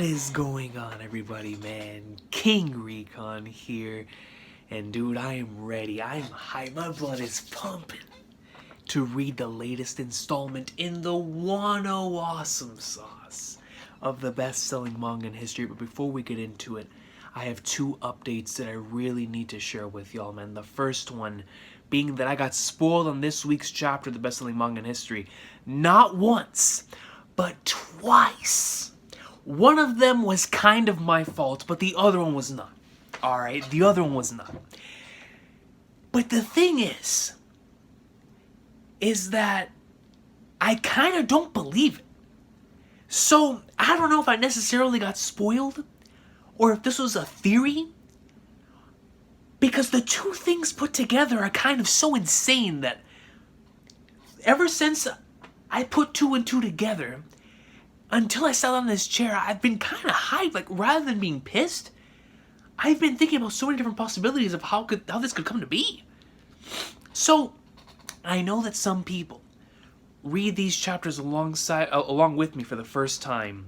is going on, everybody, man? King Recon here. And dude, I am ready. I am hyped. My blood is pumping to read the latest installment in the Wano Awesome Sauce of the best-selling manga in history. But before we get into it, I have two updates that I really need to share with y'all, man. The first one being that I got spoiled on this week's chapter of the best-selling manga in history. Not once, but twice. One of them was kind of my fault, but the other one was not. Alright, the other one was not. But the thing is that I kind of don't believe it. So, I don't know if I necessarily got spoiled, or if this was a theory, because the two things put together are kind of so insane that ever since I put two and two together, until I sat on this chair, I've been kind of hyped. Like, rather than being pissed, I've been thinking about so many different possibilities of how this could come to be. So, I know that some people read these chapters along with me for the first time.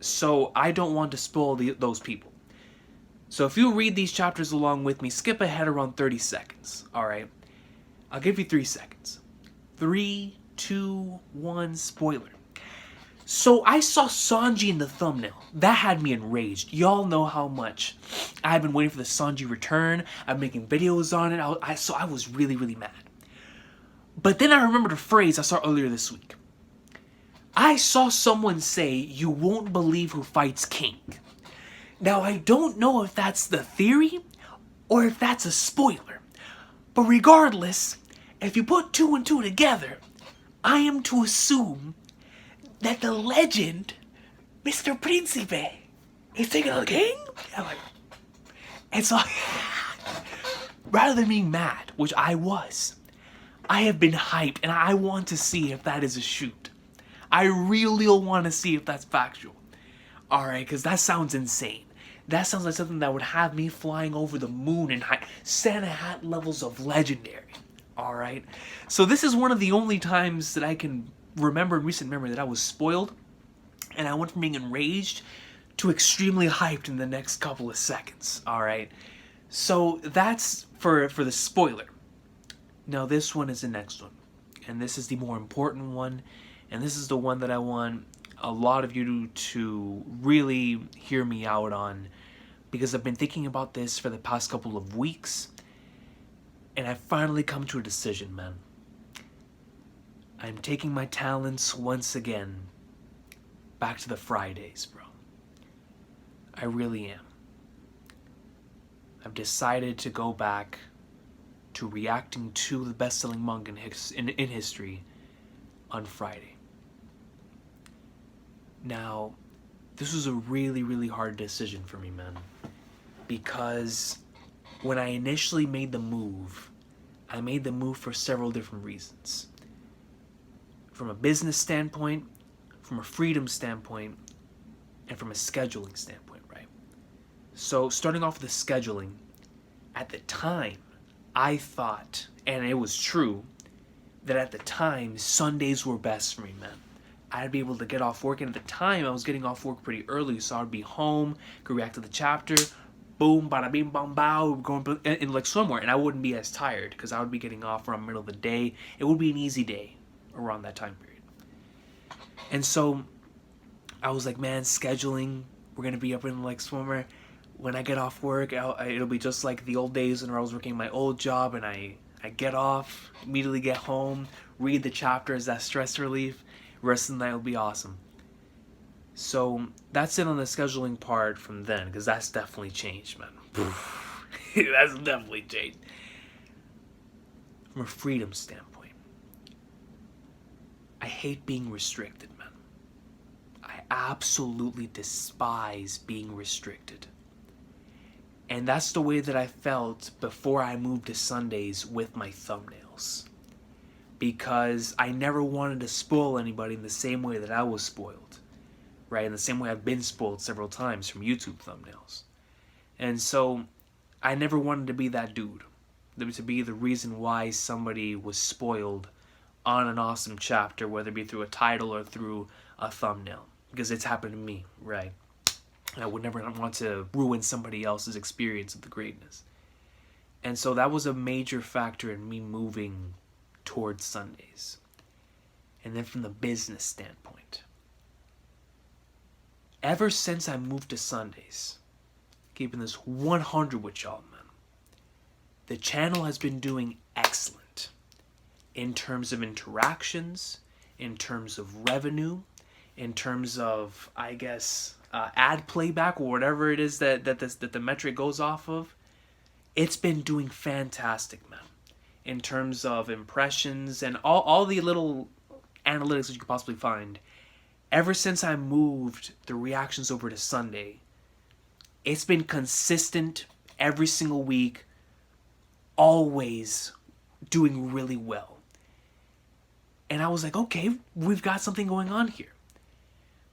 So I don't want to spoil those people. So if you read these chapters along with me, skip ahead around 30 seconds. Alright? I'll give you 3 seconds. 3, 2, 1, spoiler. So I saw Sanji in the thumbnail. That had me enraged. Y'all know how much I've been waiting for the Sanji return. I'm making videos on it. So I was really, really mad. But then I remembered a phrase I saw earlier this week. I saw someone say, "You won't believe who fights King." Now, I don't know if that's the theory or if that's a spoiler. But regardless, if you put 2 and 2 together, I am to assume that the legend, Mr. Principe, is taking on the King? And so, rather than being mad, which I was, I have been hyped, and I want to see if that is a shoot. I really want to see if that's factual. Alright, because that sounds insane. That sounds like something that would have me flying over the moon and Santa Hat levels of legendary. Alright? So this is one of the only times that I can remember in recent memory that I was spoiled, and I went from being enraged to extremely hyped in the next couple of seconds. Alright? So that's for the spoiler. Now this one is the next one, and this is the more important one, and this is the one that I want a lot of you to really hear me out on, because I've been thinking about this for the past couple of weeks, and I've finally come to a decision, man. I'm taking my talents once again back to the Fridays, bro. I really am. I've decided to go back to reacting to the best-selling manga in history on Friday. Now, this was a really, really hard decision for me, man. Because when I initially made the move, I made the move for several different reasons. From a business standpoint, from a freedom standpoint, and from a scheduling standpoint, right? So, starting off with the scheduling, at the time, I thought, and it was true, that at the time, Sundays were best for me, man. I'd be able to get off work, and at the time, I was getting off work pretty early, so I'd be home, could react to the chapter, boom, bada bing, bam, bow, going in like somewhere, and I wouldn't be as tired, because I would be getting off around the middle of the day. It would be an easy day around that time period. And so, I was like, man, scheduling, we're going to be up in like somewhere. When I get off work, it'll be just like the old days when I was working my old job, and I get off, immediately get home, read the chapters, that stress relief. Rest of the night will be awesome. So that's it on the scheduling part from then, because that's definitely changed, man. That's definitely changed. From a freedom standpoint, I hate being restricted, man. I absolutely despise being restricted. And that's the way that I felt before I moved to Sundays with my thumbnails. Because I never wanted to spoil anybody in the same way that I was spoiled. Right? In the same way I've been spoiled several times from YouTube thumbnails. And so, I never wanted to be that dude. To be the reason why somebody was spoiled on an awesome chapter, whether it be through a title or through a thumbnail. because it's happened to me, right? And I would never want to ruin somebody else's experience of the greatness. And so that was a major factor in me moving towards Sundays. And then from the business standpoint, ever since I moved to Sundays, keeping this 100 with y'all, man, the channel has been doing excellent in terms of interactions, in terms of revenue, in terms of, I guess, ad playback or whatever it is that the metric goes off of. It's been doing fantastic, man, in terms of impressions and all the little analytics that you could possibly find. Ever since I moved the reactions over to Sunday, it's been consistent every single week, always doing really well. And I was like, okay, we've got something going on here.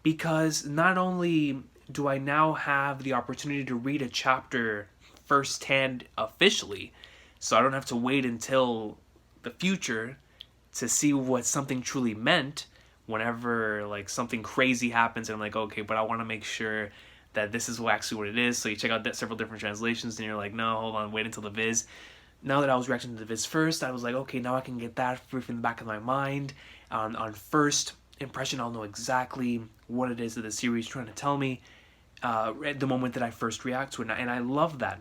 Because not only do I now have the opportunity to read a chapter firsthand officially, so I don't have to wait until the future to see what something truly meant whenever like something crazy happens, and I'm like, okay, but I want to make sure that this is actually what it is. So you check out several different translations and you're like, no, hold on, wait until the Viz. Now that I was reacting to the Viz first, I was like, okay, now I can get that free from the back of my mind. On first impression, I'll know exactly what it is that the series is trying to tell me at the moment that I first react to it. And I love that.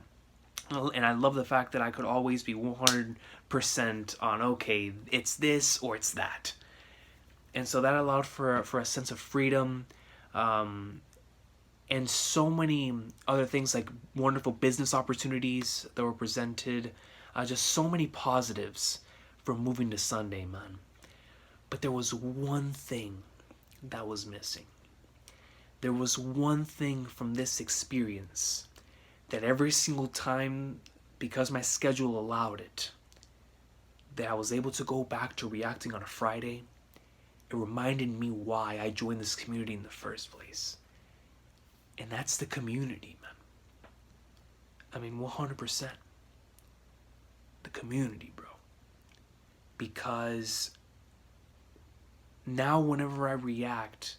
And I love the fact that I could always be 100% on, okay, it's this or it's that. And so that allowed for a sense of freedom, and so many other things like wonderful business opportunities that were presented. Just so many positives from moving to Sunday, man. But there was one thing that was missing. There was one thing from this experience that every single time, because my schedule allowed it, that I was able to go back to reacting on a Friday. It reminded me why I joined this community in the first place. And that's the community, man. I mean, 100%. The community, bro. Because now whenever I react,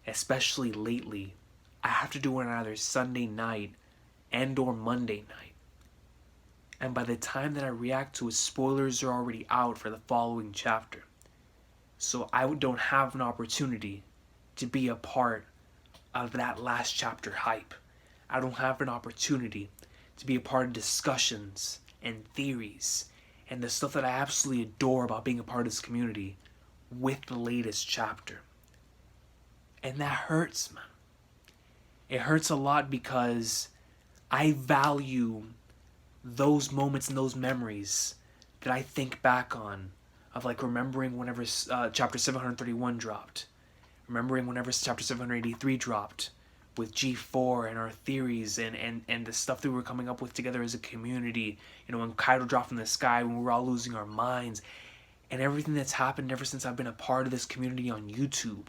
especially lately, I have to do it on either Sunday night and or Monday night. And by the time that I react to it, spoilers are already out for the following chapter. So I don't have an opportunity to be a part of that last chapter hype. I don't have an opportunity to be a part of discussions and theories and the stuff that I absolutely adore about being a part of this community with the latest chapter. And that hurts, man. It hurts a lot because I value those moments and those memories that I think back on, of like remembering whenever chapter 731 dropped, remembering whenever chapter 783 dropped with G4 and our theories and the stuff that we were coming up with together as a community, you know, when Kaido dropped from the sky, when we were all losing our minds, and everything that's happened ever since I've been a part of this community on YouTube,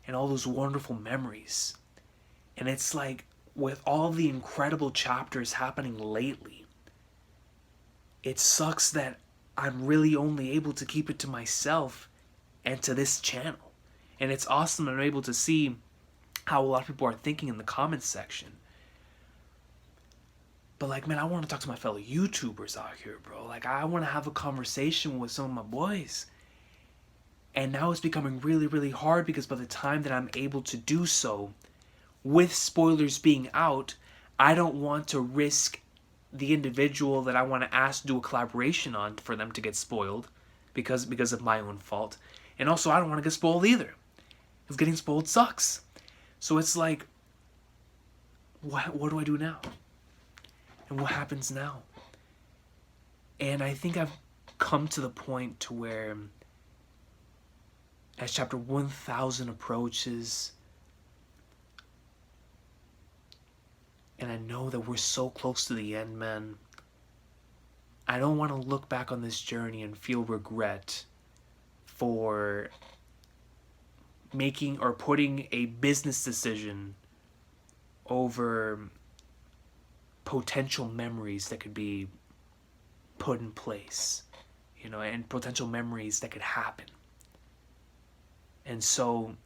and all those wonderful memories. And it's like, with all the incredible chapters happening lately, it sucks that I'm really only able to keep it to myself and to this channel. And it's awesome I'm able to see how a lot of people are thinking in the comments section. But like, man, I want to talk to my fellow YouTubers out here, bro. Like, I want to have a conversation with some of my boys. And now it's becoming really, really hard because by the time that I'm able to do so, with spoilers being out, I don't want to risk the individual that I want to ask to do a collaboration on for them to get spoiled because of my own fault. And also, I don't want to get spoiled either, because getting spoiled sucks. So it's like, what do I do now? And what happens now? And I think I've come to the point to where, as chapter 1000 approaches, and I know that we're so close to the end, man, I don't want to look back on this journey and feel regret for making or putting a business decision over potential memories that could be put in place, you know, and potential memories that could happen. And so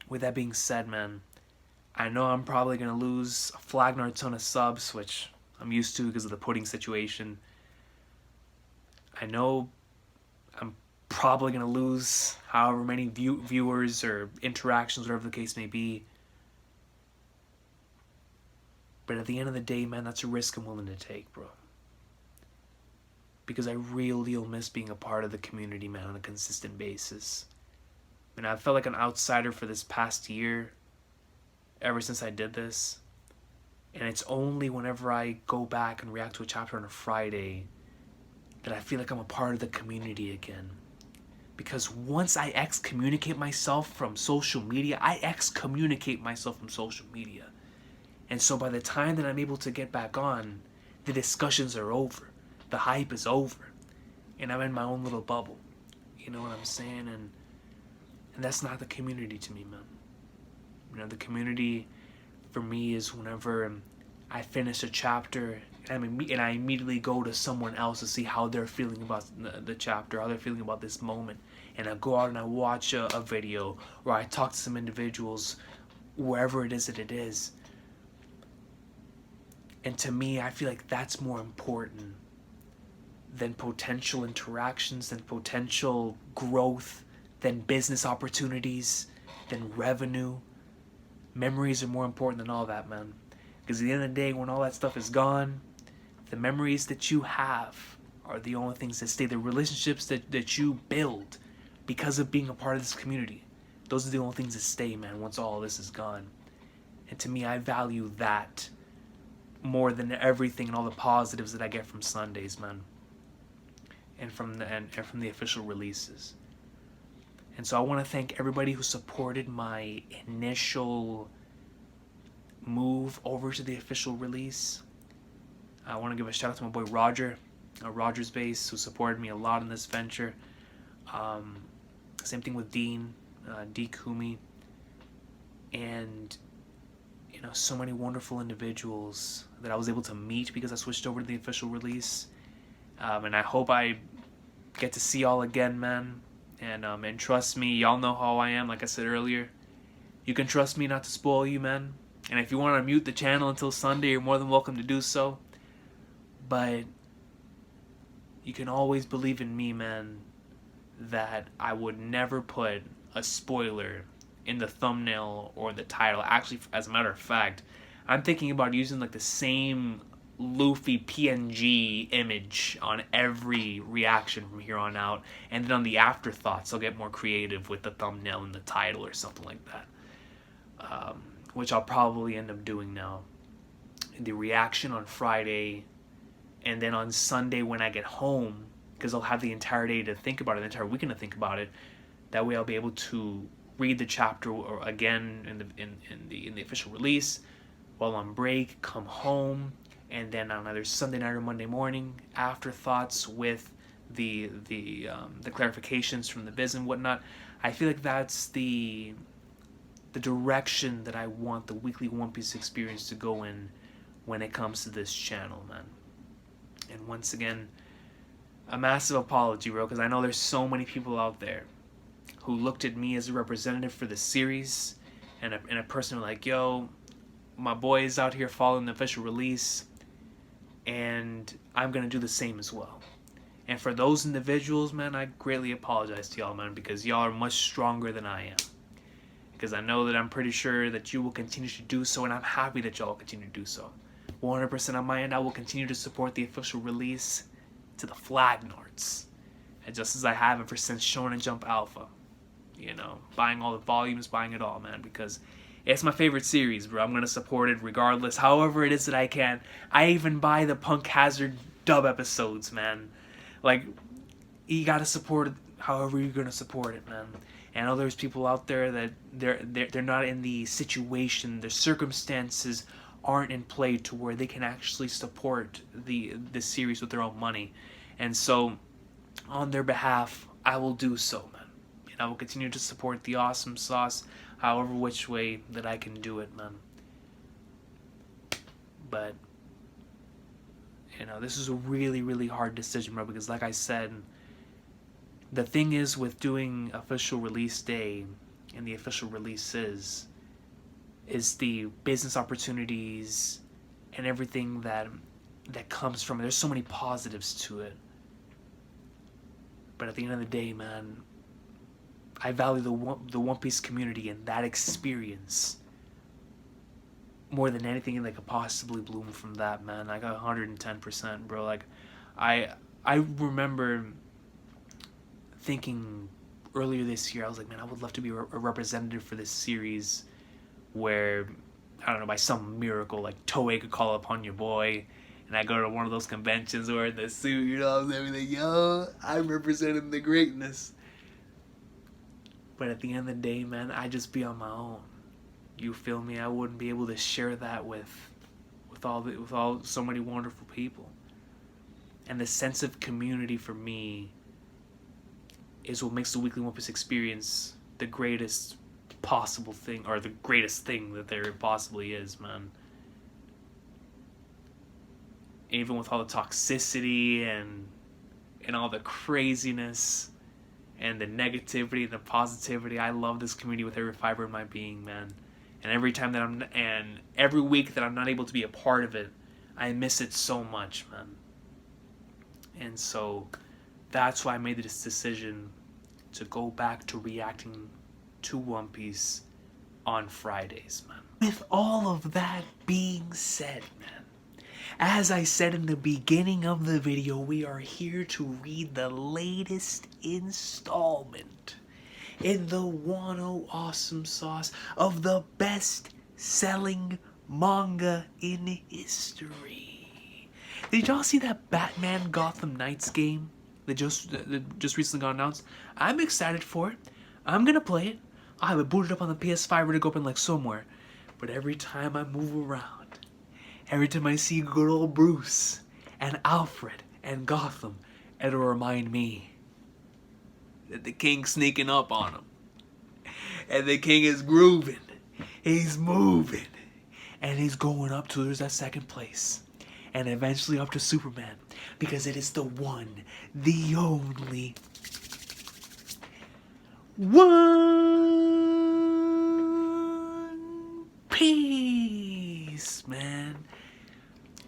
with that being said, man, I know I'm probably going to lose a flagnar ton of subs, which I'm used to because of the pudding situation. I know I'm probably going to lose however many viewers or interactions, whatever the case may be. But at the end of the day, man, that's a risk I'm willing to take, bro. Because I really will miss being a part of the community, man, on a consistent basis. I mean, I felt like an outsider for this past year, ever since I did this. And it's only whenever I go back and react to a chapter on a Friday that I feel like I'm a part of the community again. Because once I excommunicate myself from social media, And so by the time that I'm able to get back on, the discussions are over. The hype is over. And I'm in my own little bubble. You know what I'm saying? And that's not the community to me, man. You know, the community for me is whenever I finish a chapter and I immediately go to someone else to see how they're feeling about the chapter, how they're feeling about this moment. And I go out and I watch a video, or I talk to some individuals, wherever it is that it is. And to me, I feel like that's more important than potential interactions, than potential growth, than business opportunities, than revenue. Memories are more important than all that, man. Because at the end of the day, when all that stuff is gone, the memories that you have are the only things that stay. The relationships that you build because of being a part of this community, those are the only things that stay, man, once all this is gone. And to me, I value that more than everything and all the positives that I get from Sundays, man. And from the official releases. And so I want to thank everybody who supported my initial move over to the official release. I want to give a shout out to my boy Roger, Roger's Base, who supported me a lot in this venture. Same thing with Dean, D. Kumi, and you know, so many wonderful individuals that I was able to meet because I switched over to the official release. And I hope I get to see y'all again, man. And trust me, y'all know how I am. Like I said earlier, you can trust me not to spoil you, man. And if you want to mute the channel until Sunday, you're more than welcome to do so. But you can always believe in me, man, that I would never put a spoiler in the thumbnail or the title. Actually, as a matter of fact, I'm thinking about using like the same Luffy PNG image on every reaction from here on out, and then on the afterthoughts I'll get more creative with the thumbnail and the title or something like that, which I'll probably end up doing now. The reaction on Friday, and then on Sunday when I get home, because I'll have the entire day to think about it, the entire weekend to think about it. That way I'll be able to read the chapter again in the official release while on break, come home, and then on either Sunday night or Monday morning, afterthoughts with the clarifications from the biz and whatnot. I feel like that's the direction that I want the weekly One Piece experience to go in when it comes to this channel, man. And once again, a massive apology, bro, because I know there's so many people out there who looked at me as a representative for the series, and a person like, yo, my boy is out here following the official release, and I'm going to do the same as well. And for those individuals, man, I greatly apologize to y'all, man, because y'all are much stronger than I am. Because I know that I'm pretty sure that you will continue to do so, and I'm happy that y'all will continue to do so. 100% on my end, I will continue to support the official release to the Flagnards, and just as I have ever since Shonen Jump Alpha. You know, buying all the volumes, buying it all, man, because it's my favorite series, bro. I'm going to support it regardless, however it is that I can. I even buy the Punk Hazard dub episodes, man. Like, you got to support it however you're going to support it, man. And I know there's people out there that they're not in the situation, their circumstances aren't in play to where they can actually support the series with their own money. And so, on their behalf, I will do so, man. And I will continue to support the awesome sauce however which way that I can do it, man. But, you know, this is a really, really hard decision, bro, because like I said, the thing is with doing official release day and the official release is the business opportunities and everything that comes from it. There's so many positives to it. But at the end of the day, man, I value the One Piece community and that experience more than anything that could possibly bloom from that, man. I got 110%, bro. Like, I remember thinking earlier this year, I was like, man, I would love to be a representative for this series where, I don't know, by some miracle, like Toei could call upon your boy, and I go to one of those conventions wearing the suit, you know, and everything. Yo, I'm representing the greatness. But at the end of the day, man, I just be on my own. You feel me? I wouldn't be able to share that with so many wonderful people. And the sense of community for me is what makes the weekly One Piece experience the greatest possible thing, or the greatest thing that there possibly is, man. Even with all the toxicity and all the craziness and the negativity and the positivity, I love this community with every fiber of my being, man. And every week that I'm not able to be a part of it, I miss it so much, man. And so that's why I made this decision to go back to reacting to One Piece on Fridays, man. With all of that being said, man, as I said in the beginning of the video, we are here to read the latest installment in the Wano Awesome Sauce of the best-selling manga in history. Did y'all see that Batman Gotham Knights game that just recently got announced? I'm excited for it. I'm gonna play it. I have it booted up on the PS5 ready to go open like somewhere. But every time I move around, every time I see good old Bruce and Alfred and Gotham, it'll remind me that the king's sneaking up on him. And the king is grooving. He's moving. And he's going up to that second place. And eventually up to Superman. Because it is the one, the only One Piece, man.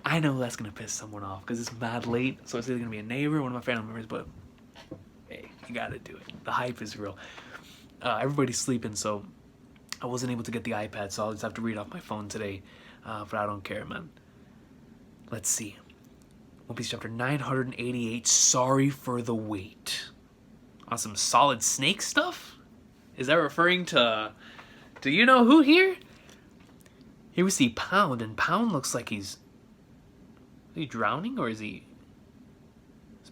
I know that's gonna piss someone off because it's mad late, so it's either gonna be a neighbor or one of my family members, but hey, you gotta do it. The hype is real. Everybody's sleeping, so I wasn't able to get the iPad, so I'll just have to read off my phone today, but I don't care, man. Let's see. One Piece chapter 988, Sorry for the Wait. On some Solid Snake stuff? Is that referring to you know who here? Here we see Pound, and Pound looks like is he drowning, or is he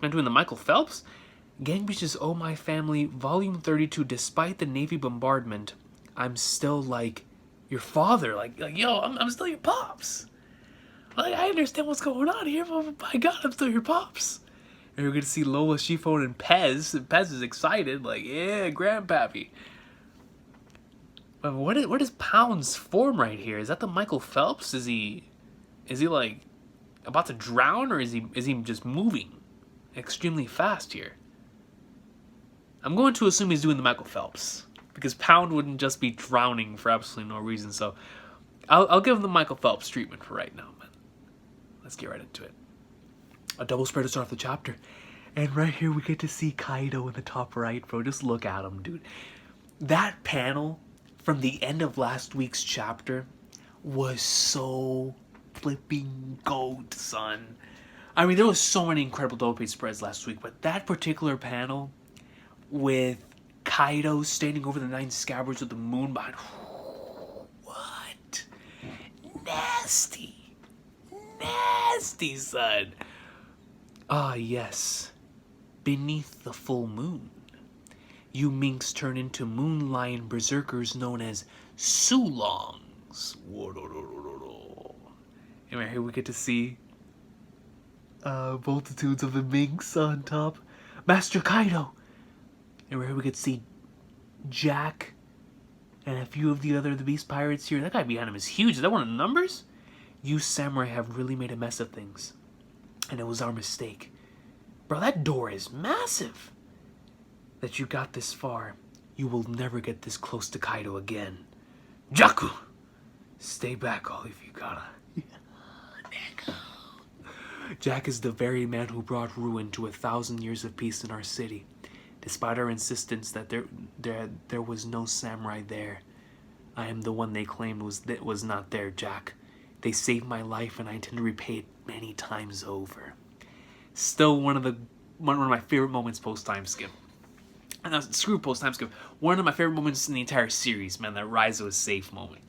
doing the Michael Phelps? Gang Beaches Oh My Family, Volume 32, despite the Navy bombardment, I'm still like your father. Like yo, I'm still your pops. Like, I understand what's going on here, but by God, I'm still your pops. And we're going to see Lola, Chiffon, and Pez. And Pez is excited, like, yeah, Grandpappy. But what is Pound's form right here? Is that the Michael Phelps? Is he like about to drown, or is he just moving extremely fast here? I'm going to assume he's doing the Michael Phelps, because Pound wouldn't just be drowning for absolutely no reason. So I'll give him the Michael Phelps treatment for right now, man. Let's get right into it. A double spread to start off the chapter. And right here we get to see Kaido in the top right, bro. Just look at him, dude. That panel from the end of last week's chapter was so flipping gold, son. I mean, there was so many incredible double page spreads last week, but that particular panel with Kaido standing over the 9 scabbards with the moon behind. What? Nasty. Nasty, son. Ah, yes. Beneath the full moon, you minks turn into moon lion berserkers known as Sulongs. Anyway, here we get to see multitudes of the minks on top. Master Kaido. And here we get to see Jack and a few of the Beast Pirates here. That guy behind him is huge. Is that one of the numbers? You samurai have really made a mess of things. And it was our mistake. Bro, that door is massive. That you got this far. You will never get this close to Kaido again. Jaku! Stay back, all of you gotta. Jack is the very man who brought ruin to 1,000 years of peace in our city. Despite our insistence that there was no samurai there, I am the one they claimed was not there, Jack. They saved my life, and I intend to repay it many times over. Still one of my favorite moments post time skip. And screw post time skip. One of my favorite moments in the entire series, man. That Raizo is safe moment.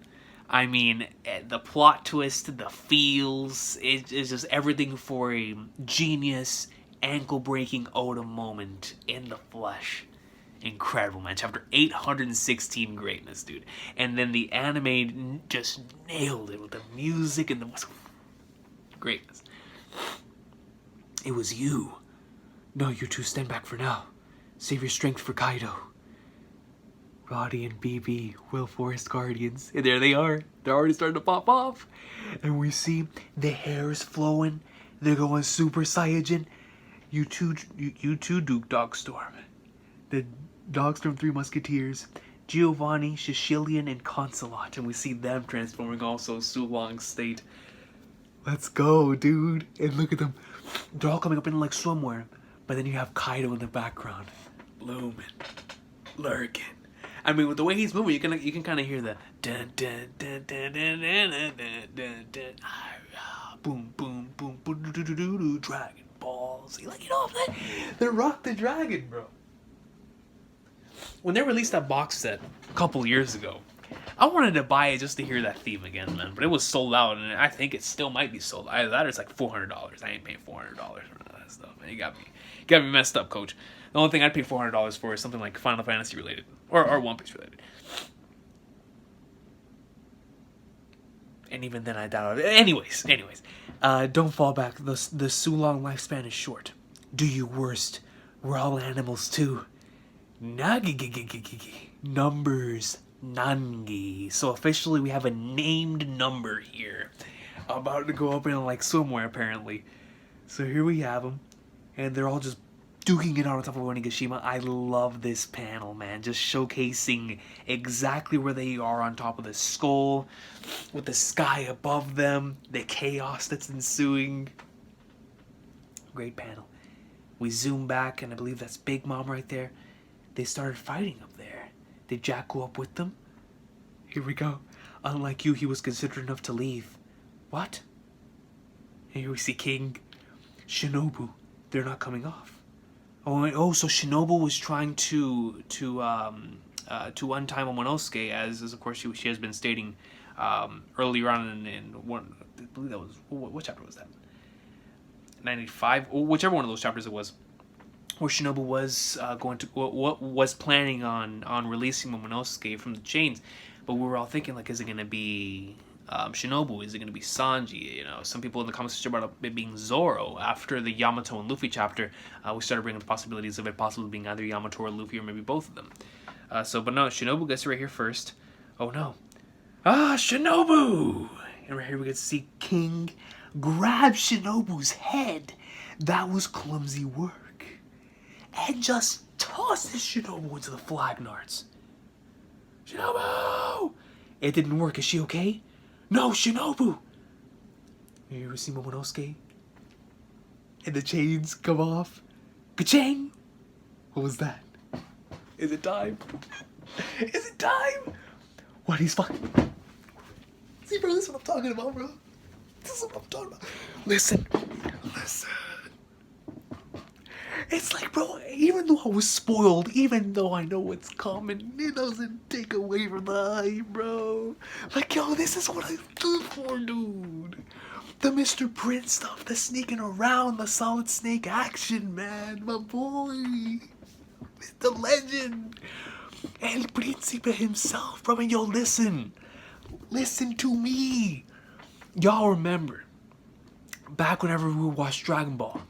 I mean, the plot twist, the feels, it's just everything for a genius, ankle-breaking Oda moment in the flesh. Incredible, man. Chapter 816 greatness, dude. And then the anime just nailed it with the music and the greatness. It was you. No, you two stand back for now. Save your strength for Kaido. Roddy and BB, Will Forest Guardians. And there they are. They're already starting to pop off. And we see the hair's flowing. They're going Super Saiyajin. You two, Duke Dogstorm. The Dogstorm Three Musketeers. Giovanni, Shishilian, and Consulate. And we see them transforming also Sulong State. Let's go, dude. And look at them. They're all coming up in like swimwear. But then you have Kaido in the background. Blooming. Lurking. I mean, with the way he's moving, you can kind of hear the dun dun dun dun dun dun dun dun dun boom boom boom boom do do do do Dragon Balls. Like, you know, they rock the dragon, bro. When they released that box set a couple years ago, I wanted to buy it just to hear that theme again, man. But it was sold out, and I think it still might be sold out. Either that or it's like $400. I ain't paying $400 for that stuff, man. You got me messed up, coach. The only thing I'd pay $400 for is something like Final Fantasy related or One Piece related. And even then, I doubt it. Anyways, don't fall back. The Sulong lifespan is short. Do you worst. We're all animals too. Nagi numbers Nangi. So officially, we have a named number here, about to go up in like somewhere apparently. So here we have them, and they're all just duking it out on top of Onigashima. I love this panel, man. Just showcasing exactly where they are on top of the skull, with the sky above them, the chaos that's ensuing. Great panel. We zoom back, and I believe that's Big Mom right there. They started fighting up there. Did Jack go up with them? Here we go. Unlike you, he was considerate enough to leave. What? Here we see King. Shinobu. They're not coming off. Oh, so Shinobu was trying to untie Momonosuke, as of course she has been stating earlier on in one. I believe that was, what chapter was that? 95, whichever one of those chapters it was, where Shinobu was was planning on releasing Momonosuke from the chains, but we were all thinking, like, is it gonna be Shinobu? Is it going to be Sanji? You know, some people in the comments brought up it being Zoro. After the Yamato and Luffy chapter, we started bringing the possibilities of it possibly being either Yamato or Luffy, or maybe both of them. But no, Shinobu gets right here first. Oh no. Shinobu! And right here we get to see King grab Shinobu's head. That was clumsy work. And just tosses Shinobu into the Flagnards. Shinobu! It didn't work. Is she okay? No, Shinobu! You ever see Momonosuke? And the chains come off. Ka-ching! What was that? Is it time? Is it time? What, he's fine? See, bro, this is what I'm talking about, bro. This is what I'm talking about. Listen. It's like, bro, even though I was spoiled, even though I know what's coming, it doesn't take away from the hype, bro. Like, yo, this is what I live for, dude. The Mr. Prince stuff, the sneaking around, the Solid Snake action, man. My boy. The legend. El Príncipe himself, bro. And yo, listen. Listen to me. Y'all remember, back whenever we watched Dragon Ball,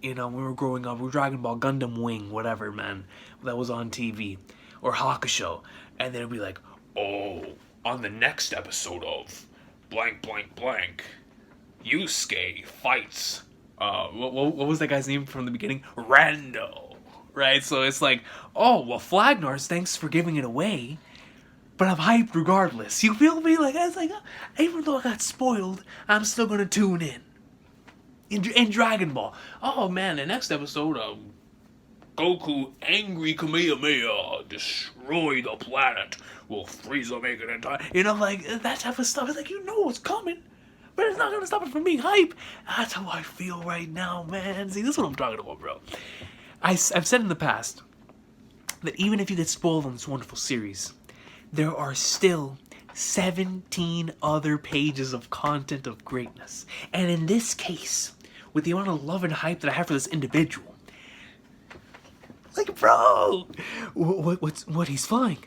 you know, when we were growing up, we were Dragon Ball, Gundam Wing, whatever, man, that was on TV, or Hakusho, and then it'd be like, oh, on the next episode of blank, blank, blank, Yusuke fights, what was that guy's name from the beginning? Rando. right? So it's like, oh, well, Flagnars, thanks for giving it away, but I'm hyped regardless. You feel me? Like, I was like, even though I got spoiled, I'm still gonna tune in. In Dragon Ball. Oh man, the next episode, Goku, angry Kamehameha, destroy the planet. Will Frieza make it in time? You know, like, that type of stuff. It's like, you know what's coming, but it's not gonna stop it from being hype. That's how I feel right now, man. See, this is what I'm talking about, bro. I've said in the past that even if you get spoiled on this wonderful series, there are still 17 other pages of content of greatness. And in this case, with the amount of love and hype that I have for this individual, like, bro, what he's flying?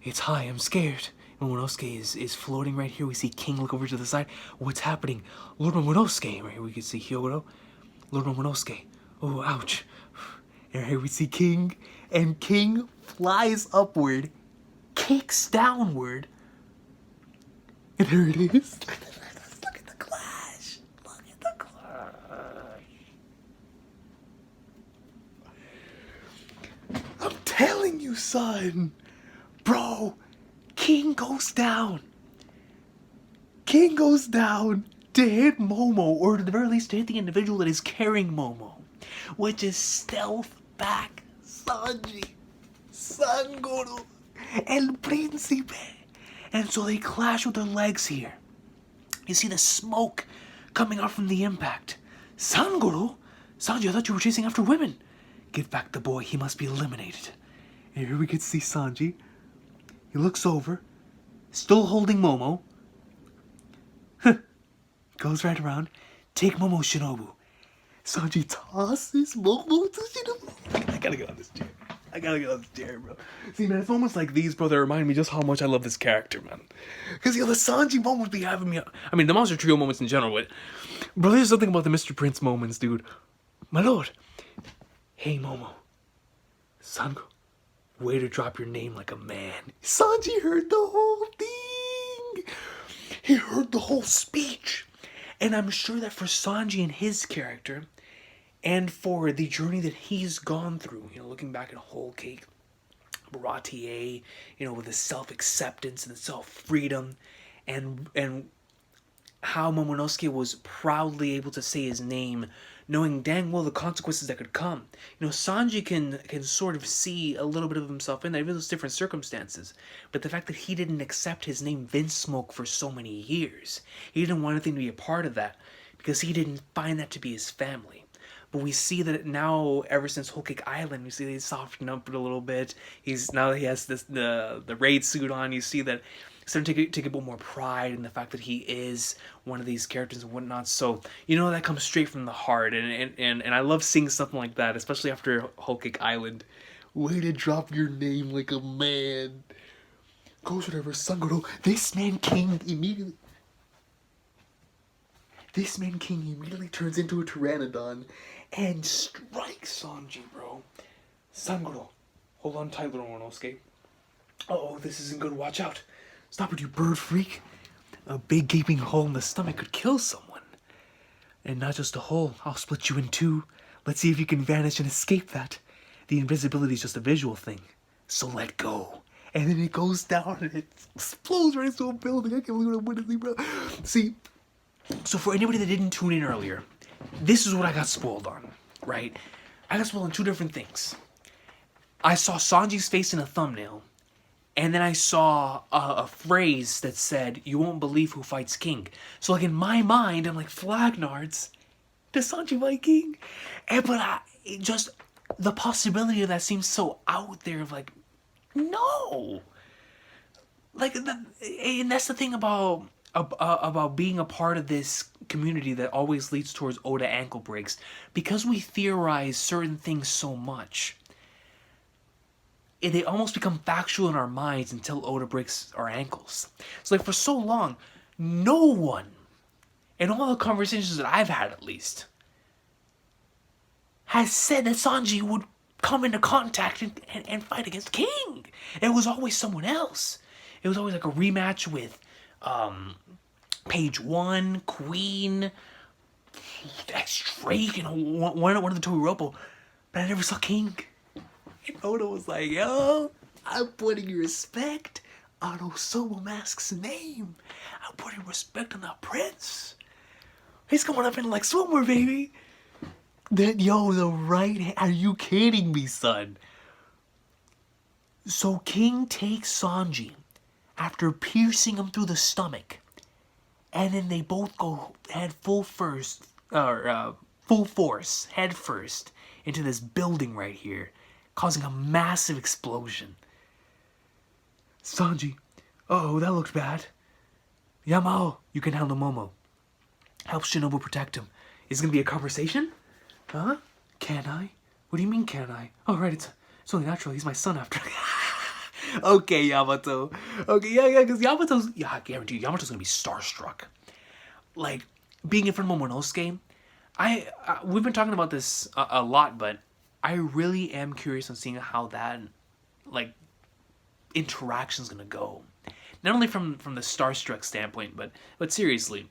It's high, I'm scared. And Momonosuke is floating right here. We see King look over to the side. What's happening? Lord Momonosuke. Right here we can see Hyogoro. Lord Momonosuke. Oh, ouch. And here we see King. And King flies upward, kicks downward. And there it is. Look at the clash. Look at the clash. I'm telling you, son. Bro, King goes down. King goes down to hit Momo, or at the very least to hit the individual that is carrying Momo, which is Stealth Back Sanji, Sangoro, El Príncipe. And so they clash with their legs here. You see the smoke coming out from the impact. Sangoro? Sanji, I thought you were chasing after women. Give back the boy, he must be eliminated. And here we can see Sanji. He looks over, still holding Momo. Goes right around. Take Momo, Shinobu. Sanji tosses Momo to Shinobu. I gotta get on this chair, bro. See, man, it's moments like these, bro, that remind me just how much I love this character, man. Because, the Sanji moments be having me... I mean, the Monster Trio moments in general, but... Bro, there's something about the Mr. Prince moments, dude. My lord. Hey, Momo. Sango. Way to drop your name like a man. Sanji heard the whole thing. He heard the whole speech. And I'm sure that for Sanji and his character, and for the journey that he's gone through, looking back at Whole Cake, Baratier, with his self-acceptance and self-freedom, and how Momonosuke was proudly able to say his name, knowing dang well the consequences that could come. Sanji can sort of see a little bit of himself in that, even those different circumstances. But the fact that he didn't accept his name Vinsmoke for so many years, he didn't want anything to be a part of that, because he didn't find that to be his family. But we see that now, ever since Whole Cake Island, we see that he's softened up a little bit. Now that he has the raid suit on, you see that he's starting to take a bit more pride in the fact that he is one of these characters and whatnot. So, that comes straight from the heart. And I love seeing something like that, especially after Whole Cake Island. Way to drop your name like a man. Goes whatever, Sangoro. This man King immediately turns into a Pteranodon and strikes Sanji, bro. Sangoro, hold on tight, little Momonosuke. Oh, this isn't good. Watch out. Stop it, you bird freak. A big gaping hole in the stomach could kill someone. And not just a hole. I'll split you in two. Let's see if you can vanish and escape that. The invisibility is just a visual thing. So let go. And then it goes down and it explodes right into a building. I can't believe what I'm witnessing, bro. See, so for anybody that didn't tune in earlier, this is what I got spoiled on, right? I got spoiled on two different things. I saw Sanji's face in a thumbnail, and then I saw a phrase that said, "You won't believe who fights King." So, like, in my mind, I'm like, Flagnards, does Sanji fight King? But just the possibility of that seems so out there of, like, no. Like, and that's the thing about being a part of this community that always leads towards Oda ankle breaks. Because we theorize certain things so much, they almost become factual in our minds until Oda breaks our ankles. So, like, for so long, no one, in all the conversations that I've had at least, has said that Sanji would come into contact and fight against King. It was always someone else. It was always like a rematch with Page 1, Queen, X Drake, one of the Toiropo. But I never saw King. And Oda was like, yo, I'm putting respect on Osomo Mask's name. I'm putting respect on the prince. He's coming up in like swimwear, baby. Then, yo, the right hand. Are you kidding me, son? So King takes Sanji after piercing him through the stomach. And then they both go full force, head first, into this building right here, causing a massive explosion. Sanji, oh, that looks bad. Yamao, you can handle Momo. Help Shinobu protect him. Is it gonna be a conversation? Huh? Can I? What do you mean, can I? Oh, right, it's only natural. He's my son after. Okay, Yamato. Okay, yeah, because I guarantee you, Yamato's gonna be starstruck. Like, being in front of Momonosuke, we've been talking about this a lot, but I really am curious on seeing how that, like, interaction's gonna go. Not only from the starstruck standpoint, but seriously,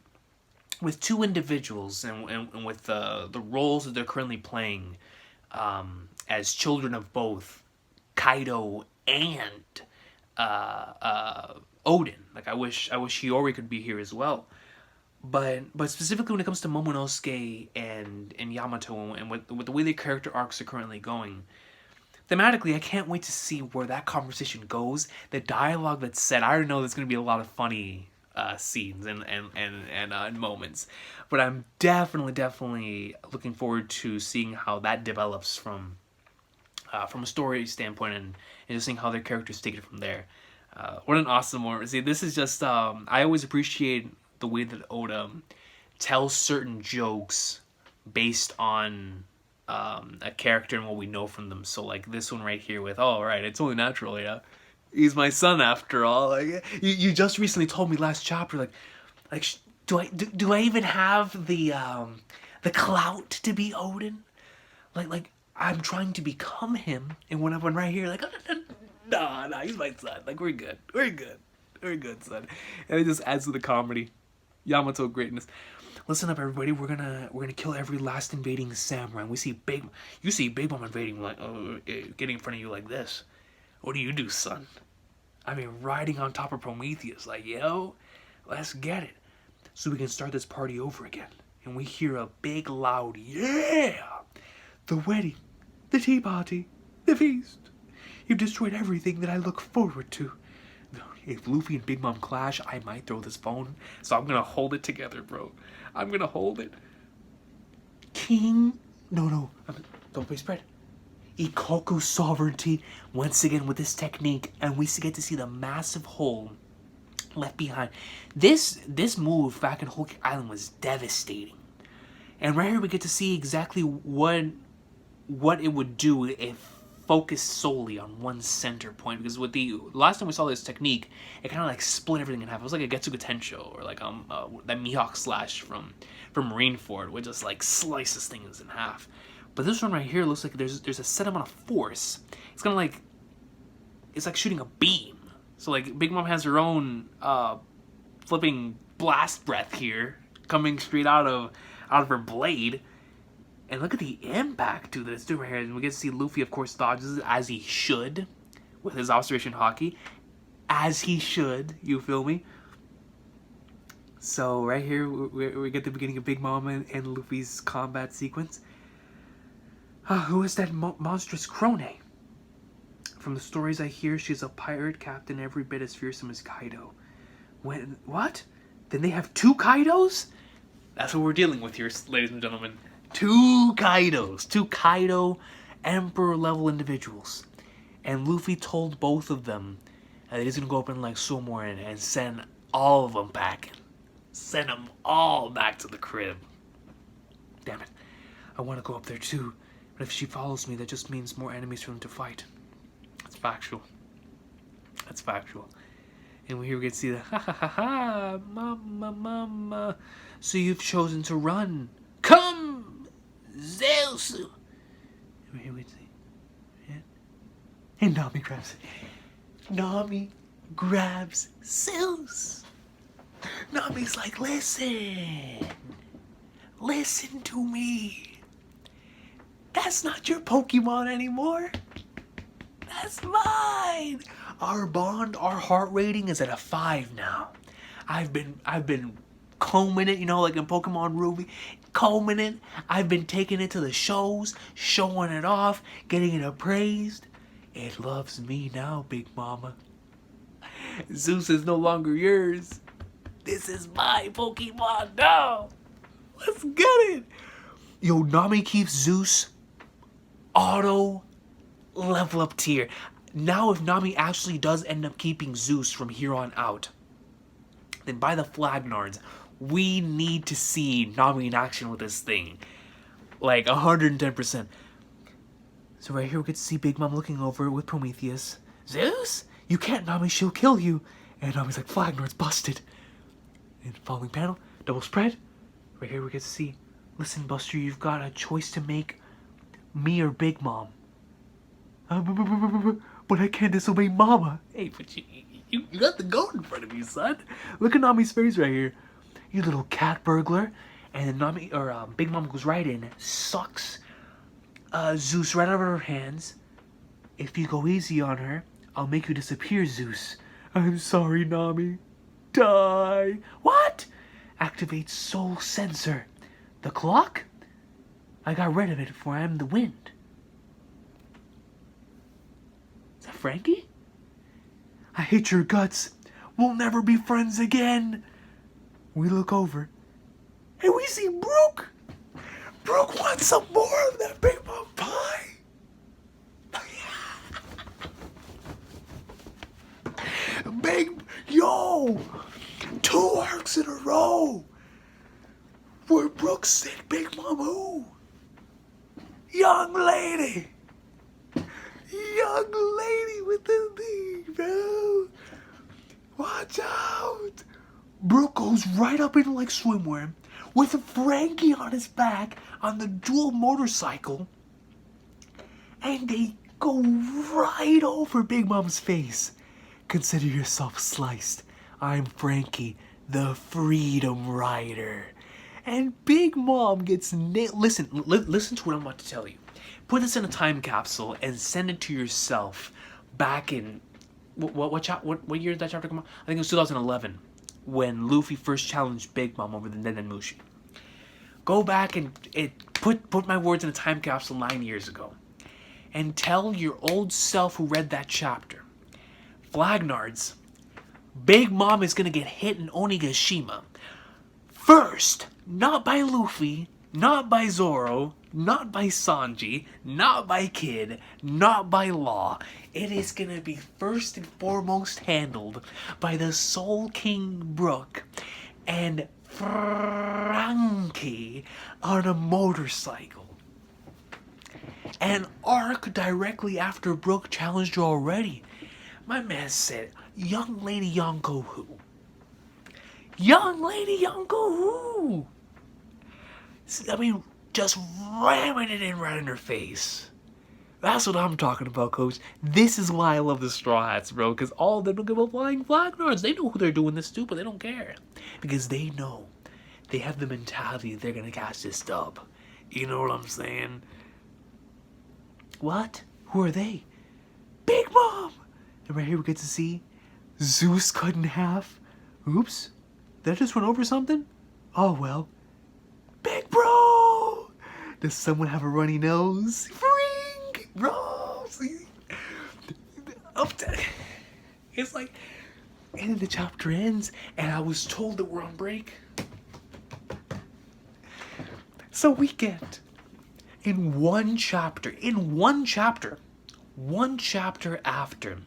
with two individuals and with the roles that they're currently playing as children of both Kaido and Odin. Like, I wish Hiyori could be here as well. But specifically when it comes to Momonosuke and Yamato and with the way their character arcs are currently going, thematically, I can't wait to see where that conversation goes. The dialogue that's said, I already know there's going to be a lot of funny scenes and moments. But I'm definitely looking forward to seeing how that develops from a story standpoint and just seeing how their characters take it from there. What an awesome moment. See, this is just, I always appreciate the way that Oda tells certain jokes based on a character and what we know from them. So like this one right here with, oh right, it's only natural, yeah. He's my son after all. Like, you just recently told me last chapter, like do I even have the clout to be Odin? Like I'm trying to become him, and when I'm right here, like, nah, he's my son. Like, we're good, son. And it just adds to the comedy. Yamato greatness. Listen up, everybody. We're gonna kill every last invading samurai. You see Big Mom invading, like, getting in front of you like this. What do you do, son? I mean, riding on top of Prometheus, like, yo, let's get it, so we can start this party over again. And we hear a big, loud, yeah! The wedding, the tea party, the feast. You've destroyed everything that I look forward to. If Luffy and Big Mom clash, I might throw this phone. So I'm gonna hold it together, bro. I'm gonna hold it. King... No. Don't play spread. Ikoku sovereignty once again with this technique. And we get to see the massive hole left behind. This move back in Whole Cake Island was devastating. And right here we get to see exactly what it would do if focused solely on one center point, because with the last time we saw this technique, it kind of like split everything in half. It was like a Getsuga Tensho, or like that Mihawk slash from Marineford, which just like slices things in half. But this one right here looks like there's a set amount of force. It's kind of like, it's like shooting a beam. So like Big Mom has her own flipping blast breath here coming straight out of her blade. And look at the impact to this dude right here. And we get to see Luffy, of course, dodges it as he should with his observation hockey. As he should, you feel me? So right here, we get the beginning of Big Mom and Luffy's combat sequence. Who is that monstrous crone? From the stories I hear, she's a pirate captain every bit as fearsome as Kaido. What? Then they have two Kaidos? That's what we're dealing with here, ladies and gentlemen. Two Kaido Emperor-level individuals. And Luffy told both of them that he's going to go up in like somewhere and send all of them packing. Send them all back to the crib. Damn it. I want to go up there too. But if she follows me, that just means more enemies for them to fight. That's factual. And here we get to see the ha, mama. So you've chosen to run. Come! Zeus! Here we see. Yeah. And Nami grabs Zeus. Nami's like, listen to me. That's not your Pokemon anymore. That's mine. Our bond, our heart rating is at a 5 now. I've been combing it, you know, like in Pokemon Ruby, combing it. I've been taking it to the shows, showing it off, getting it appraised. It loves me now, Big Mama. Zeus is no longer yours. This is my Pokemon now. Let's get it. Yo, Nami keeps Zeus auto level up tier. Now if Nami actually does end up keeping Zeus from here on out, then by the Flagnards, we need to see Nami in action with this thing. Like 110%. So right here we get to see Big Mom looking over with Prometheus. Zeus? You can't, Nami, she'll kill you. And Nami's like, Flagnard's busted. And following panel, double spread. Right here we get to see, listen, Buster, you've got a choice to make, me or Big Mom. But I can't disobey Mama. Hey, but you got the goat in front of you, son. Look at Nami's face right here. You little cat burglar. And then Nami, or Big Mom goes right in, sucks Zeus right out of her hands. If you go easy on her, I'll make you disappear, Zeus. I'm sorry, Nami. Die. What? Activate soul sensor. The clock? I got rid of it for I'm the wind. Is that Frankie? I hate your guts. We'll never be friends again. We look over. And we see Brooke. Brooke wants some more of that Big Mom pie. Yo! 2 arcs in a row. Where Brooke said Big Mom who? Young lady. Young lady with the thing, bro. Watch out. Brooke goes right up into like swimwear with Frankie on his back on the dual motorcycle. And they go right over Big Mom's face. Consider yourself sliced. I'm Frankie, the Freedom Rider. And Big Mom gets nailed. Listen to what I'm about to tell you. Put this in a time capsule and send it to yourself back in what year did that chapter come out? I think it was 2011 when Luffy first challenged Big Mom over the Nen Mushi. Go back and put my words in a time capsule 9 years ago and tell your old self who read that chapter, Flagnards, Big Mom is gonna get hit in Onigashima. First, not by Luffy, not by Zoro, not by Sanji, not by Kid, not by Law. It is gonna be first and foremost handled by the Soul King Brook and Frankie on a motorcycle. An arc directly after Brook challenged her already. My man said, Young Lady Yonko who? Young Lady Yonko who? I mean, just ramming it in right in her face. That's what I'm talking about, Coach. This is why I love the Straw Hats, bro. Because all of them don't give a flying Flagnards. They know who they're doing this to, but they don't care. Because they know. They have the mentality they're going to catch this dub. You know what I'm saying? What? Who are they? Big Mom! And right here we get to see Zeus cut in half. Oops. Did I just run over something? Oh, well. Big Bro! Does someone have a runny nose? Freak! Bro! See? It's like, and then the chapter ends, and I was told that we're on break. So we get, in one chapter after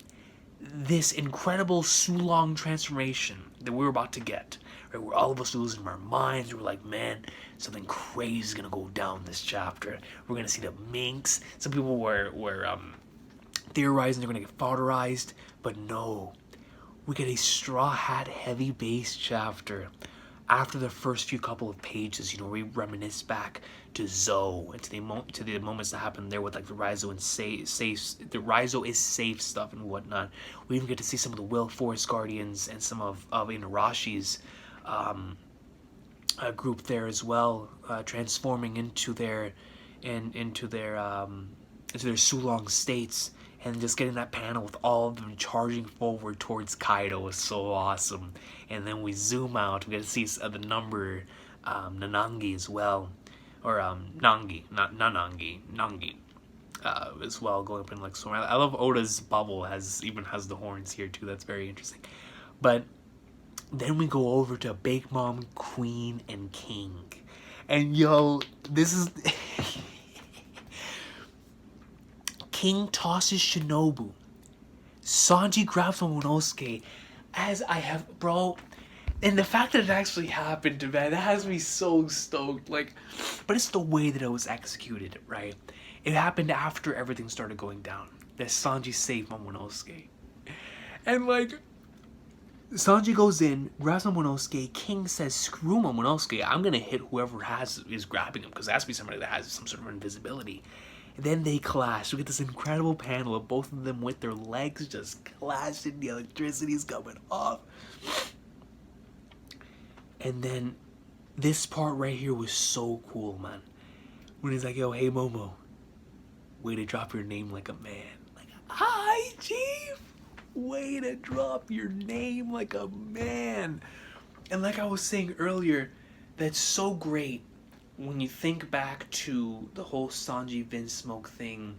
this incredible Sulong transformation that we're about to get, right, where all of us are losing our minds, we're like, man, something crazy is gonna go down this chapter. We're gonna see the minks. Some people were theorizing they're gonna get fodderized, but no, we get a Straw Hat heavy base chapter. After the first few couple of pages, you know, we reminisce back to Zoe and to the moments that happened there with like the Raizo is safe stuff and whatnot. We even get to see some of the Will Forest Guardians and some of Inarashi's group there as well, transforming into their Sulong states And just getting that panel with all of them charging forward towards Kaido was so awesome. And then we zoom out, we get to see the number Nanangi as well. Or Nangi, not Nanangi, Nangi. As well, going up in like so. I love Oda's bubble even has the horns here too. That's very interesting. But then we go over to Big Mom, Queen, and King, and yo, this is King tosses Shinobu. Sanji grabs Momonosuke, as I have, bro. And the fact that it actually happened, man, that has me so stoked. Like, but it's the way that it was executed, right? It happened after everything started going down. That Sanji saved Momonosuke. And like, Sanji goes in, grabs Momonosuke. King says, "Screw Momonosuke. I'm gonna hit whoever is grabbing him, because it has to be somebody that has some sort of invisibility." And then they clash. We get this incredible panel of both of them with their legs just clashing. The electricity's coming off. And then this part right here was so cool, man. When he's like, "Yo, hey Momo, way to drop your name like a man." Like, "Hi, Chief. Way to drop your name like a man." And like I was saying earlier, that's so great when you think back to the whole Sanji Vinsmoke thing,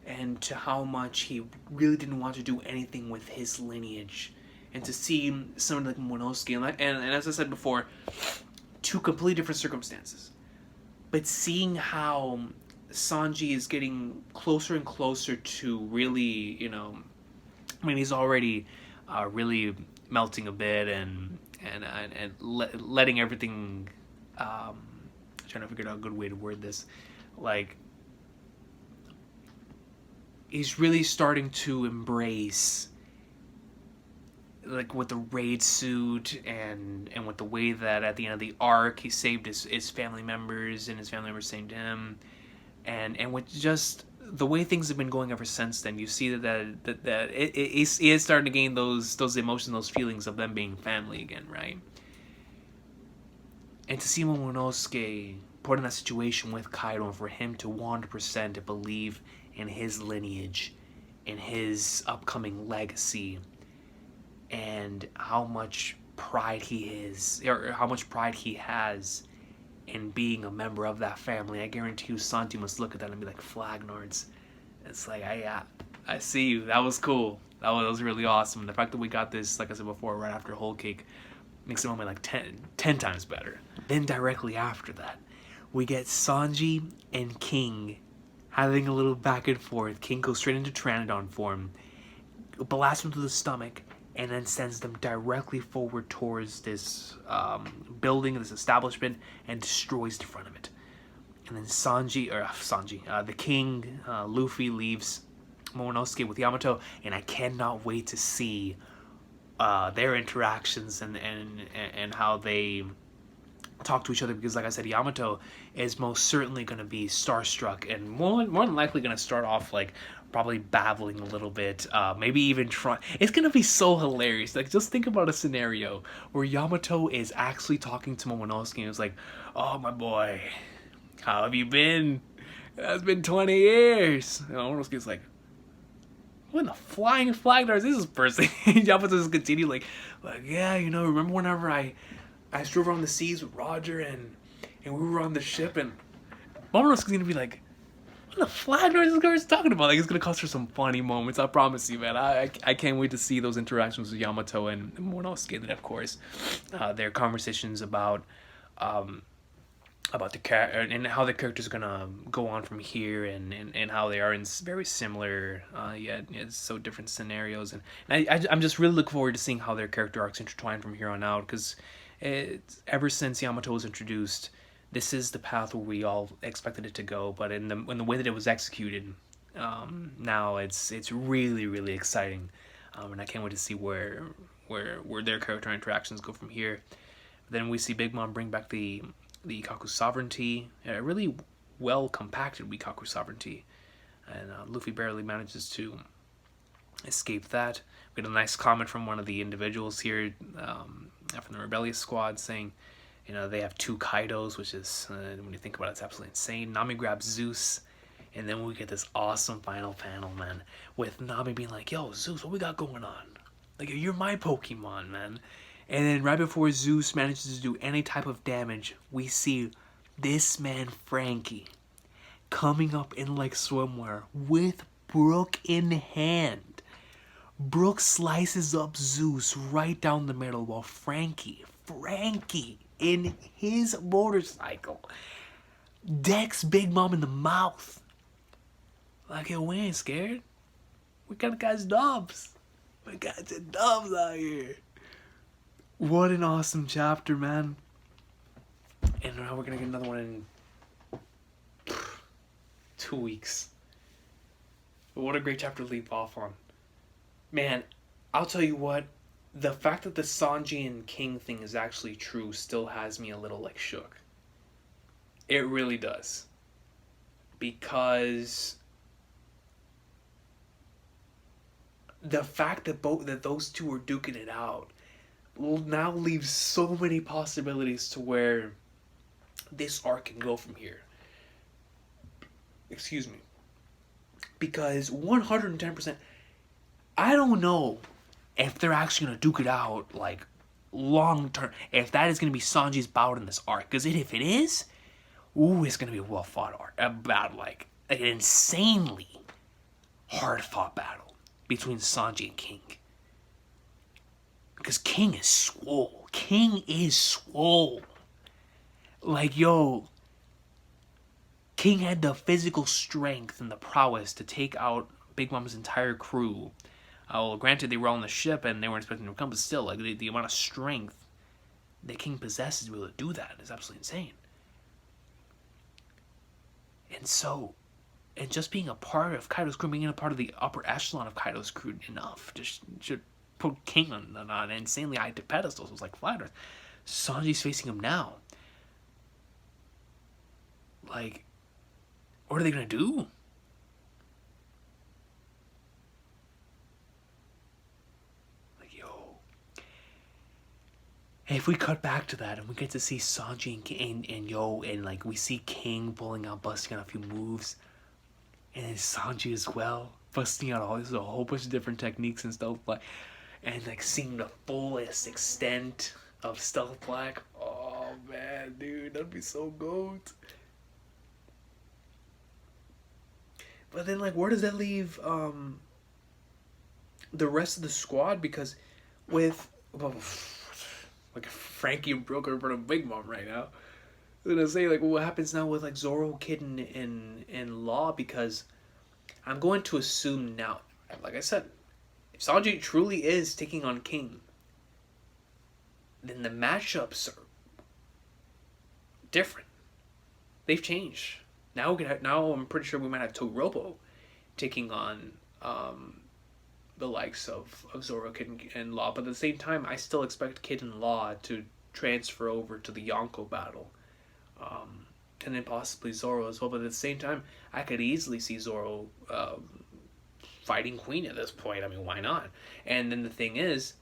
and to how much he really didn't want to do anything with his lineage, and to see someone like Momonosuke, and as I said before, two completely different circumstances, but seeing how Sanji is getting closer and closer to really, I mean, he's already really melting a bit, and letting everything. Trying to figure out a good way to word this, like, he's really starting to embrace, like, with the raid suit, and with the way that at the end of the arc he saved his family members, and his family members saved him, and with just the way things have been going ever since then, you see that he is starting to gain those emotions, those feelings of them being family again, right? And to see Momonosuke put in that situation with Kaido, and for him to 100% believe in his lineage, in his upcoming legacy, and how much pride he has in being a member of that family. I guarantee you Santi must look at that and be like, "Flagnards." It's like, I see you. That was cool. That was really awesome. The fact that we got this, like I said before, right after Whole Cake, makes it only like 10 times better. Then directly after that, we get Sanji and King having a little back and forth. King goes straight into Pteranodon form, blasts him to the stomach, and then sends them directly forward towards this building, this establishment, and destroys the front of it. And then the King, Luffy, leaves Momonosuke with Yamato, and I cannot wait to see their interactions and how they talk to each other, because like I said, Yamato is most certainly going to be starstruck, and more than likely going to start off like probably babbling a little bit, maybe even trying. It's going to be so hilarious. Like, just think about a scenario where Yamato is actually talking to Momonosuke, and it's like, "Oh, my boy, how have you been? It's been 20 years. And Momonosuke's like, "What in the flying flag is this person?" Yamato just continue like, "Yeah, remember whenever I drove around the seas with Roger, and we were on the ship," and Momonosuke's gonna be like, "What the flag is this guy's talking about?" Like, it's gonna cause her some funny moments. I promise you, man. I can't wait to see those interactions with Yamato and Momonosuke, and then of course, their conversations about the character, and how the character's gonna go on from here, and how they are in very similar yet so different scenarios, and I'm just really looking forward to seeing how their character arcs intertwine from here on out, because ever since Yamato was introduced, this is the path where we all expected it to go, but in the way that it was executed, now it's really, really exciting, and I can't wait to see where their character interactions go from here. Then we see Big Mom bring back the Ikaku sovereignty, a really well compacted Ikaku sovereignty, and Luffy barely manages to escape that. We get a nice comment from one of the individuals here, from the Rebellious Squad, saying, they have 2 Kaidos, which is, when you think about it, it's absolutely insane. Nami grabs Zeus, And then we get this awesome final panel, man, with Nami being like, yo, Zeus, what we got going on? Like, you're my Pokemon, man. And then right before Zeus manages to do any type of damage, we see this man, Frankie, coming up in like swimwear with Brook in hand. Brook slices up Zeus right down the middle while Frankie, in his motorcycle, decks Big Mom in the mouth. Like, yo, we ain't scared. We got guys dubs. We got the dubs out here. What an awesome chapter, man. And now we're gonna get another one in 2 weeks. What a great chapter to leave off on. Man, I'll tell you what, the fact that the Sanji and King thing is actually true still has me a little like shook. It really does. Because the fact that those two are duking it out now leaves so many possibilities to where this arc can go from here. Excuse me. Because 110%, I don't know if they're actually going to duke it out, like, long term. If that is going to be Sanji's bout in this arc. Because if it is, ooh, it's going to be a well-fought arc. About, like, an insanely hard-fought battle between Sanji and King. Because King is swole. Like, yo, King had the physical strength and the prowess to take out Big Mom's entire crew. Well, granted, they were all on the ship and they weren't expecting to come, but still, like, the amount of strength that King possesses to be able to do that is absolutely insane. And so, and just being a part of Kaido's crew, being a part of the upper echelon of Kaido's crew enough, just should put King on an insanely high pedestal. So it was like flat Earth. Sanji's facing him now. Like, what are they gonna do? Like, yo. And if we cut back to that and we get to see Sanji and like we see King pulling out, busting out a few moves, and then Sanji as well, busting out a whole bunch of different techniques and stuff, like, and like seeing the fullest extent of Stealth Black. Oh man, dude, that'd be so goat. But then, like, where does that leave the rest of the squad? Because with like Frankie and Brook are in front of Big Mom right now. I'm gonna say, like, what happens now with like Zoro, Kid, and Law? Because I'm going to assume now, like I said, if Sanji truly is taking on King, then the matchups are different. They've changed. Now I'm pretty sure we might have Torobo taking on the likes of Zoro, Kid, and Law. But at the same time, I still expect Kid and Law to transfer over to the Yonko battle. And then possibly Zoro as well. But at the same time, I could easily see Zoro fighting Queen at this point. I mean, why not? And then the thing is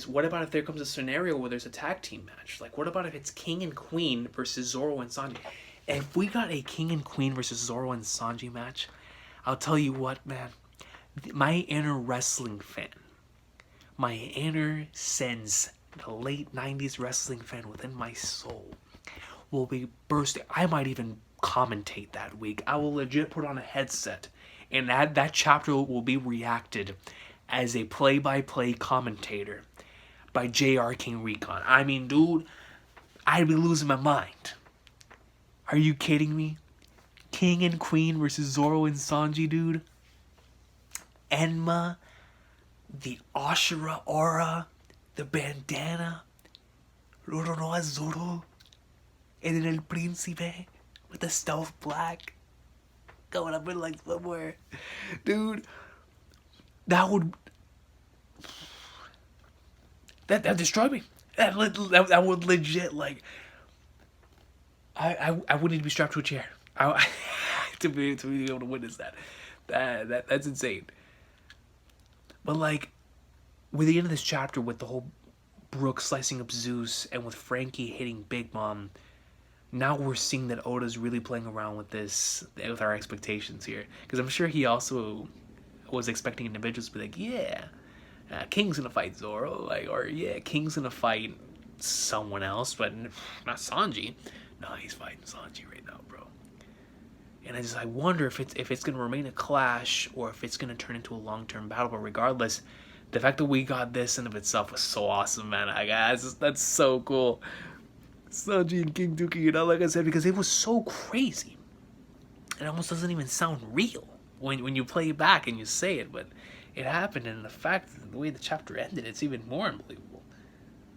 what about if there comes a scenario where there's a tag team match? Like, what about if it's King and Queen versus Zoro and Sanji? If we got a King and Queen versus Zoro and Sanji match, I'll tell you what, man. My inner wrestling fan, my inner sense, the late 90s wrestling fan within my soul will be bursting. I might even commentate that week. I will legit put on a headset, and that chapter will be reacted as a play-by-play commentator by J.R. King Recon. I mean, dude, I'd be losing my mind. Are you kidding me? King and Queen versus Zoro and Sanji, dude. Enma, the Ashura aura, the bandana, Roronoa Zoro, and then El Príncipe with the Stealth Black going up in like somewhere. Dude, that would destroy me. That would legit, like, I would need to be strapped to a chair. To be able to witness that. That's insane. But like, with the end of this chapter, with the whole Brook slicing up Zeus, and with Frankie hitting Big Mom, now we're seeing that Oda's really playing around with this, with our expectations here. Because I'm sure he also was expecting individuals to be like, yeah, King's gonna fight Zoro, like, or yeah, King's gonna fight someone else, but not Sanji. No, he's fighting Sanji right now, bro. And I wonder if it's gonna remain a clash or if it's gonna turn into a long-term battle. But regardless, the fact that we got this in of itself was so awesome, man. I guess that's so cool. Sanji and King duking it out, like I said, because it was so crazy. It almost doesn't even sound real when you play it back and you say it, but it happened, and the fact, the way the chapter ended, it's even more unbelievable.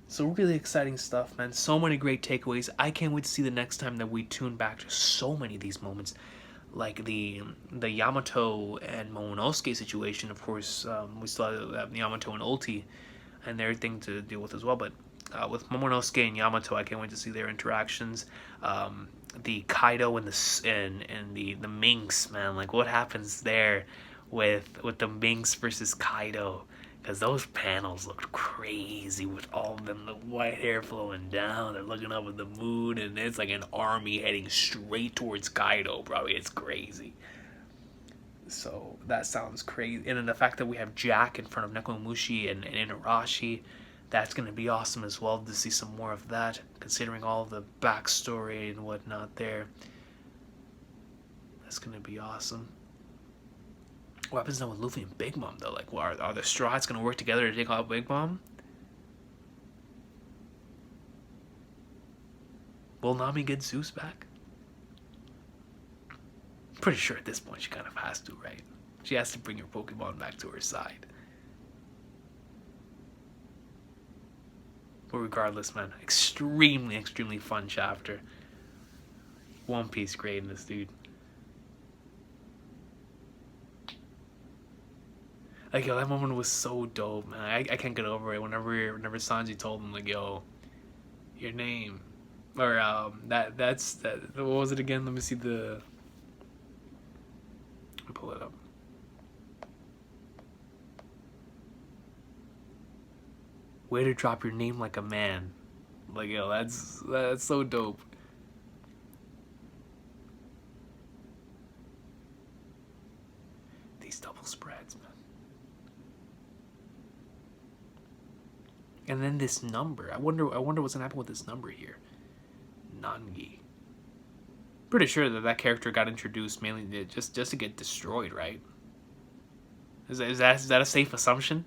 So really exciting stuff, man. So many great takeaways. I can't wait to see the next time that we tune back to so many of these moments, like the Yamato and Momonosuke situation. Of course, we still have Yamato and Ulti and everything to deal with as well, but with Momonosuke and Yamato, I can't wait to see their interactions. The Kaido and the Minks, man, like what happens there with the Minks versus Kaido, because those panels looked crazy with all of them, the white hair flowing down, they're looking up at the moon, and it's like an army heading straight towards Kaido, bro. It's crazy. So that sounds crazy. And then the fact that we have Jack in front of Nekomamushi and Inarashi, that's going to be awesome as well to see some more of that, considering all the backstory and whatnot there. That's going to be awesome. What happens now with Luffy and Big Mom, though? Like, are the Straw Hats going to work together to take out Big Mom? Will Nami get Zeus back? Pretty sure at this point she kind of has to, right? She has to bring her Pokemon back to her side. But regardless, man, extremely, extremely fun chapter. One Piece greatness, dude. Like, yo, that moment was so dope, man. I can't get over it. Whenever Sanji told him, like, yo, your name, or that's what was it again? Let me see the. Let me pull it up. Way to drop your name like a man. Like, yo, that's so dope. These double spreads, man. And then this number. I wonder what's gonna happen with this number here. Nangi. Pretty sure that character got introduced mainly just to get destroyed, right? Is that a safe assumption?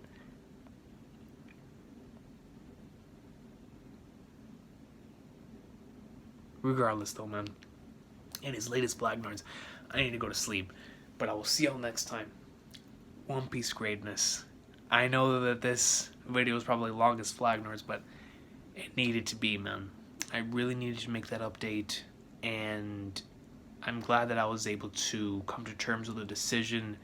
Regardless, though, man, in his latest Black Nards, I need to go to sleep. But I will see y'all next time. One Piece greatness. I know that this video was probably long as Flag Nards, but it needed to be, man. I really needed to make that update, and I'm glad that I was able to come to terms with a decision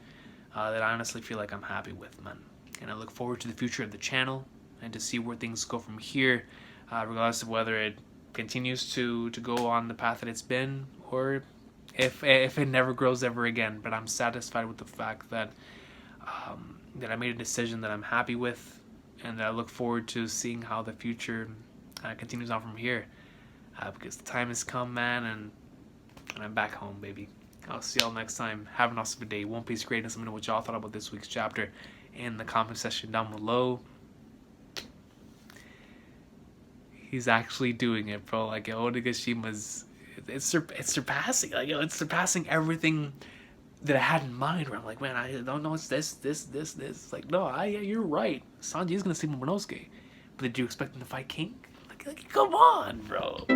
that I honestly feel like I'm happy with, man. And I look forward to the future of the channel and to see where things go from here, regardless of whether it continues to go on the path that it's been, or if it never grows ever again. But I'm satisfied with the fact that that I made a decision that I'm happy with, and that I look forward to seeing how the future continues on from here, because the time has come, man, and I'm back home, baby. I'll see y'all next time. Have an awesome day. One Piece greatness. Let me know what y'all thought about this week's chapter in the comment section down below. He's actually doing it, bro. Like, Onegashima's, it's surpassing. Like, it's surpassing everything that I had in mind. Where I'm like, man, I don't know. It's this. It's like, no, you're right. Sanji is gonna see Momonosuke, but did you expect him to fight King? Like, come on, bro.